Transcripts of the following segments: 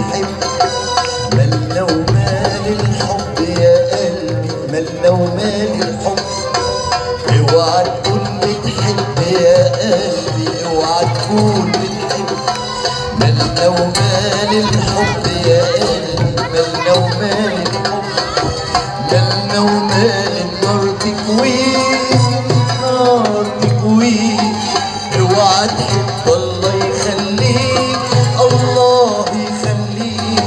بتحب. مالنا ومال الحب يا قلبي، مالنا ومال الحب. اوعى تكون بتحب يا قلبي، اوعى تكون بتحب. مالنا ومال الحب يا قلبي، مالنا ومال الحب. مالنا ومال النار تكوين، نار تكوين. اوعى تحب الله يخليك، الله يخليك.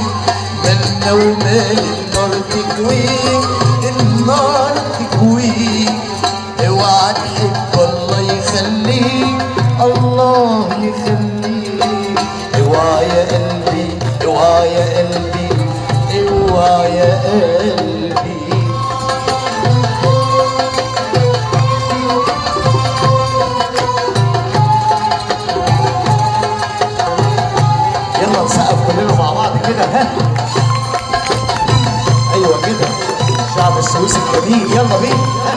مالنا ومال النار تكوين، النار تكوين. اوعى تحب الله يخليك، الله يخليك. اوعى يا قلبي، اوعى يا قلبي، اوعى يا قلبي. يلا نسقف كلنا مع بعض كده، ها؟ ايوه كده، شعب السويس الجميل، يلا بينا، ها؟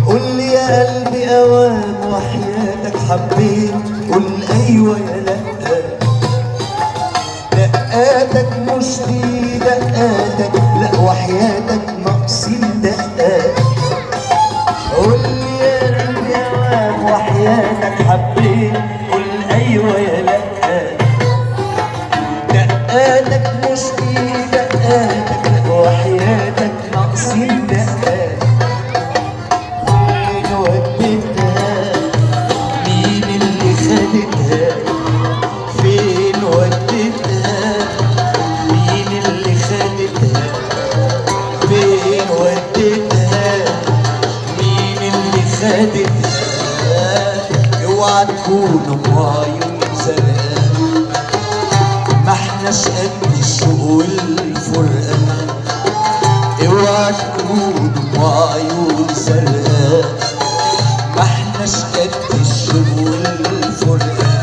قول لي يا قلبي اوام وحياتك حبيت، قول ايوه يا لا. دقاتك مش دي دقاتك، لا وحياتك ناقصين دقات. قول لي يا قلبي اوام وحياتك حبيت، قول ايوه يا لا. دقاتك مش دي دقاتك، لا وحياتك ناقصين دقات. مين اللي خدتها؟ فين ودتها؟ مين اللي خدتها؟ فين ودتها؟ مين اللي خدتها؟ اوعى تكون ام عيون زرقاء، ما احناش قد الشوق والفرقة. اوعى تكون ام عيون زرقاء، ما احناش قد الشوق والفرقة.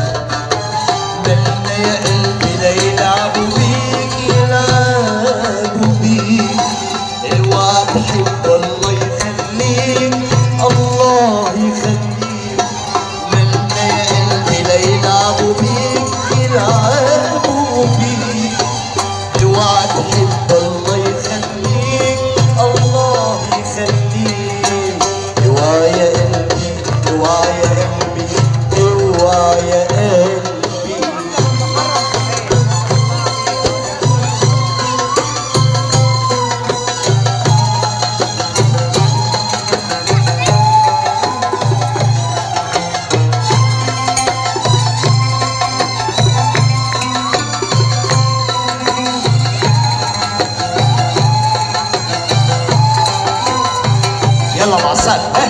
مالنا يا قلبي لا يلعبوا بيك، يلعبوا بيك. اوعى تحب الله يخليك، الله يخليك. مالنا يا قلبي لا يلعبوا بيك، يلعبوا بيك. اوعى تحب الله يخليك، الله يخليك. اوعى يا قلبي، اوعى يا قلبي، اوعى يا قلبي. يلا مع السلامة، ها؟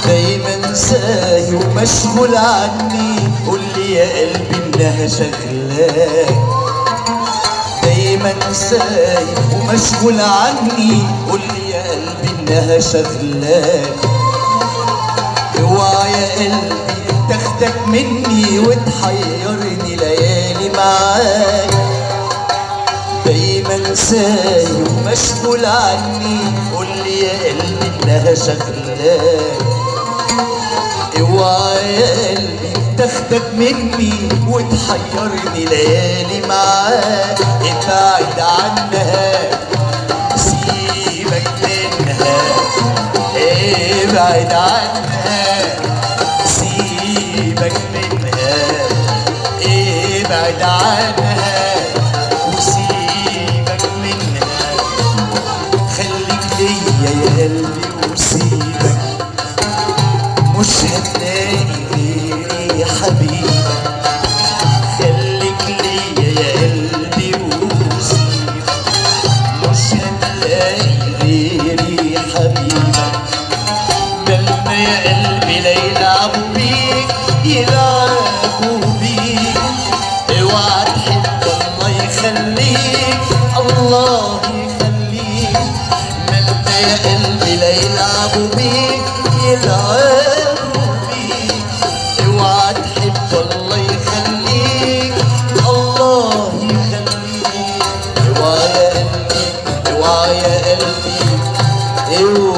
دايما ساهي ومشغول عني، قول لي يا قلبي انها شغلاك. دايما ساهي ومشغول عني، قول لي يا قلبي انها شغلاك. اوعى يا قلبي تاخدك مني وتحيرني ليالي معاك. دايما ساهي ومشغول عني، قول لي يا قلبي انها شغلاك. اوعى يا قلبي تاخدك مني وتحيرني ليالي معاك. ابعد عنها، سيبك منها، ابعد عنها، سيبك منها. ابعد عنها وسيبك منها. خليك ليا يا قلبي وسيبك، مش هتلاقي غيري يا حبيبي. خليك ليا يا قلبي وسيبك، مش هتلاقي غيري يا حبيبي. مالنا يا قلبي لا يلعبوا بيك، يلعبوا بيك. اوعى تحب الله يخليك الله يخليك. ما انت يا قلبي لا يلعبوا بيك يلعبوا بيك. اوعى تحب الله يخليك الله يخليك. اوعى يا قلبي اوعى يا قلبي اوعى